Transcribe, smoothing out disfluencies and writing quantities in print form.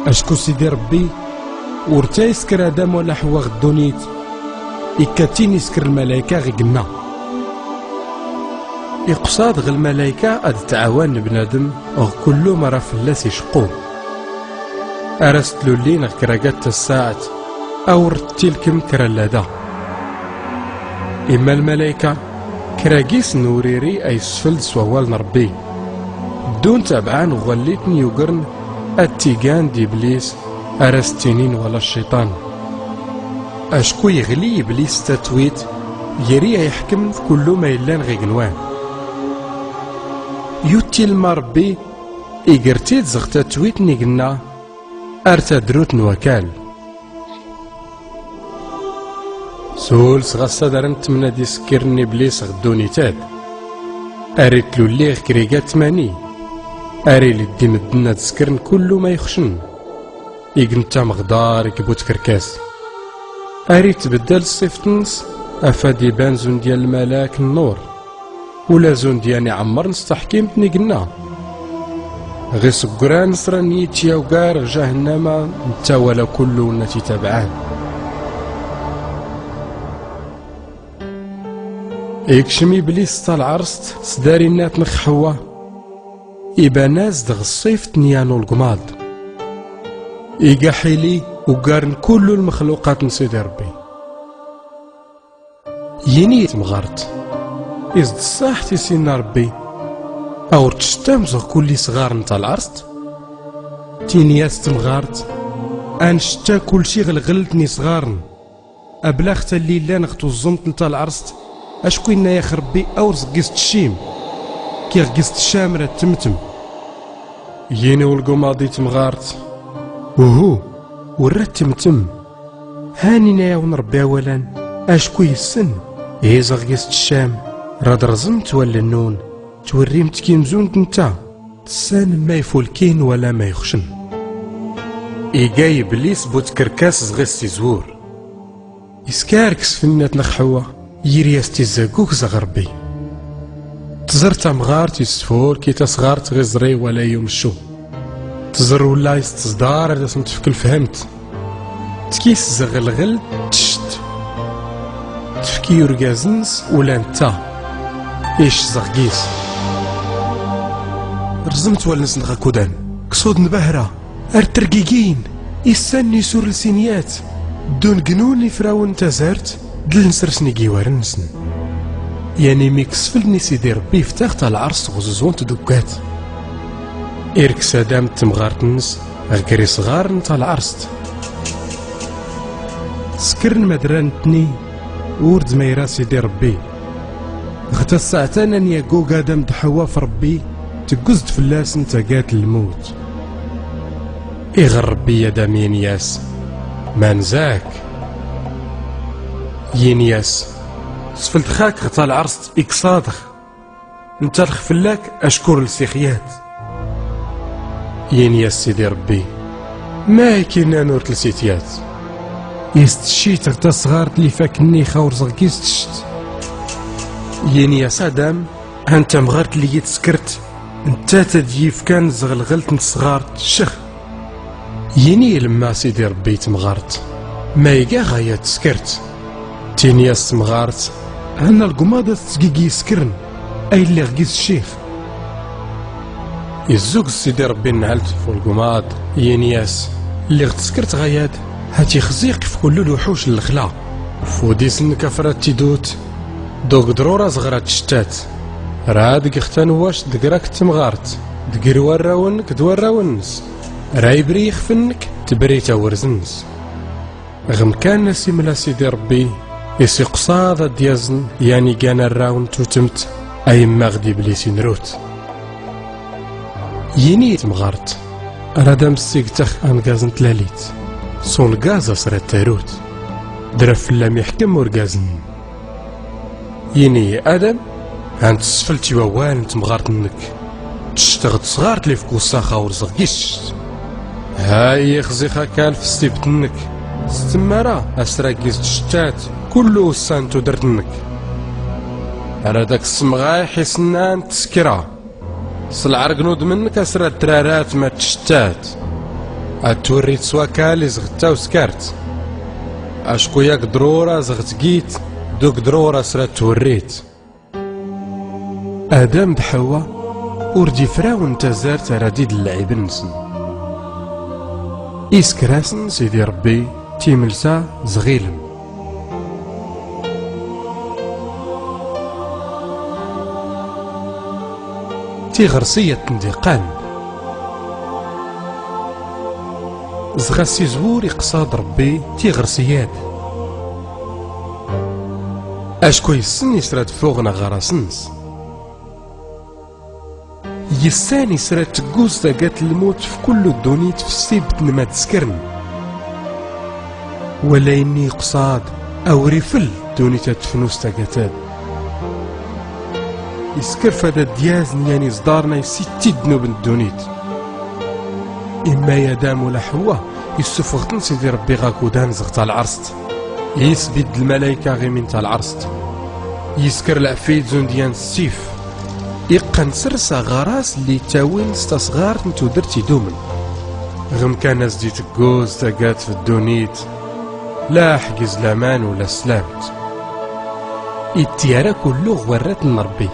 اشكو سيدي ربي ورتا يسكر ادم ولا حواء غدونيت يكاتين يسكر الملائكه غي قلنا يقصاد غ الملائكه اد تعاون بنادم غ كل مره فلاس يشقو ارستلو لين غ كراقات الساعه او رتيلكم كرالادا اما الملائكه كراقيس نوريري اي سفل سوال ربي دون تبعان غوليتني يقرن التيقان دي إبليس أرستينين ولا الشيطان أشكو يغلي إبليس تتويت يري يحكم كل ما يلان غي قنوان يوتي المربي إيقرتيت زغ تتويت نيقنا أرتا دروت نوكال سول سغسا دارنت من دي سكرني إبليس غدوني تاد أريتلو الليغ كريقات ماني أري لدي مدنا تسكرن كل ما يخشن يقنتا مغدار يكبوت كركاس أري تبدل الصيفتنس أفادي بان زون ديال الملاك النور ولا زون ديالي عمر نستحكيم نيقنا غي سكران نصراني تياوكار جهنم نتا ولا كل نتي تبعان يكشمي بليس تاع العرست سداري نات نخحوه إبا ناس دغ الصيف تنيانو القماض إيقا حيلي وقارن كل المخلوقات نسيدي ربي يني تمغارت إزد الصاح تيسينا ربي أو تشتامزغ كل صغار نتا العرست تينياس تمغارت أنشتا كل شي غلغلتني صغارن أبلاغتا اللي لا نغتو الزمت نتا العرست أشكو إنا يا خربي أورز قيست الشيم كي غيست الشامرة تمتم ييني والقماضي تمغارت وهو ورات تمتم هانينا يا ونربي اولا اشكو يسن يزا غيست الشام راد رزمت ولا النون توريمت كي مزونت نتا تسان ما يفولكين ولا ما يخشن إيقاي بليس بوت كركاس زغيس تيزور يسكاركس فنات نخحوة يرياس تيزاقوك زغربي تزرت مغار تيسفور كي تصغارت غزري ولا يمشو تزر ولا يستصدار هذا سنتفكل فهمت تكيس زغلغل تشت تفكي يرقازنس ولا انتا ايش زغيس رزمت ولا نسنغا كودان كسود نبهرة ارترقيقين يساني سور السينيات دون قنوني فراون تزارت دل نسرسني قيوار نسن يعني ميكسفلني سيدي ربي فتاخت العرس غزوزون تدوكات إرك سادام تمغارتنس غكري صغار نتا العرست سكرن مدرانتني ورد ميرا سيدي ربي غتا الساعتان انيا قوقا دام دحوا في ربي تقزد فلاس نتا قات الموت إغر ربي يا دام ينياس ما نزاك ينياس سفلت خاك غتا العرست إكصادخ نتا الخفلاك أشكر السيخيات ينياس سيدي ربي ما كينا نور تلسيتيات يستشيت غتا صغار تلي فاكني خاور زغكيس تشت ينياس ادم انت مغارت لي يتسكرت انت تديف كان زغلغلت نصغار تشخ يني لما سيدي ربي تمغارت ما يقا غاية تسكرت تينياس تمغارت هنا القماضة تسقيقي سكرن اي اللي غيس الشيخ يزوق سيدي ربي نعلت في القماض ينياس اللي غتسكرت غايات هاتي خزيق في كل الوحوش الخلا فودي سن كفرات تيدوت دوك ضرورة صغرات شتات راد قختان واش دقراك تمغارت دقر وراونك دوراونس راي بريخ فنك تبري تورزنس غم كان نسي ملا سيدي ربي يسي قصادة ديازن يعني كان الراون توتمت اي مغدي بليسي نروت يني تمغارت رادام السيقتخ انقازن تلاليت صون الغاز صرات تاروت درف اللام يحكم ورقازن يني ادم هانت سفلتي ووال تمغارت منك تشتغل صغارت لي فكو الساخا ورزغيش هاي خزيخا كان في ستيبتنك ستمارا اسراكيز تشتات كله سانتو درتنك على داك السمغاي حسنان تسكرا صلع رقنود منك اسرا الترارات ما تشتات اتوريت سواكالي زغتا وسكرت اشكو ياك ضرورة زغتقيت دوك ضرورة سرات توريت ادم دحوا وردي فراون تزار تراديد اللعيب نسن إسكراسن سيدي ربي تيملسا زغيلن تيغرسية تنديقان زغاسي زور يقصاد ربي تيغرسيات اشكو يسن يسراد فوغنا غراسنس يساني سرات تقوز تاقات الموت في كل الدونيت في السيبت نما تسكرن ولا إني قصاد أو ريفل دونيت تفنوس تاقاتاد يسكر فدا دياز نياني صدارنا يسيتي دنوب الدونيت إما يدام ولا حوا يسفغتن سيدي ربي غاكودان زغتا العرست يسبيد الملايكة غي من تا العرست يسكر العفيد زون ديان السيف يقن سرسا غراس اللي تاوين ستصغار نتو درتي دومن غم كان ناس دي تقوز تاقات في الدونيت لا حجز لامان ولا سلامت التيارة كله غورات نربي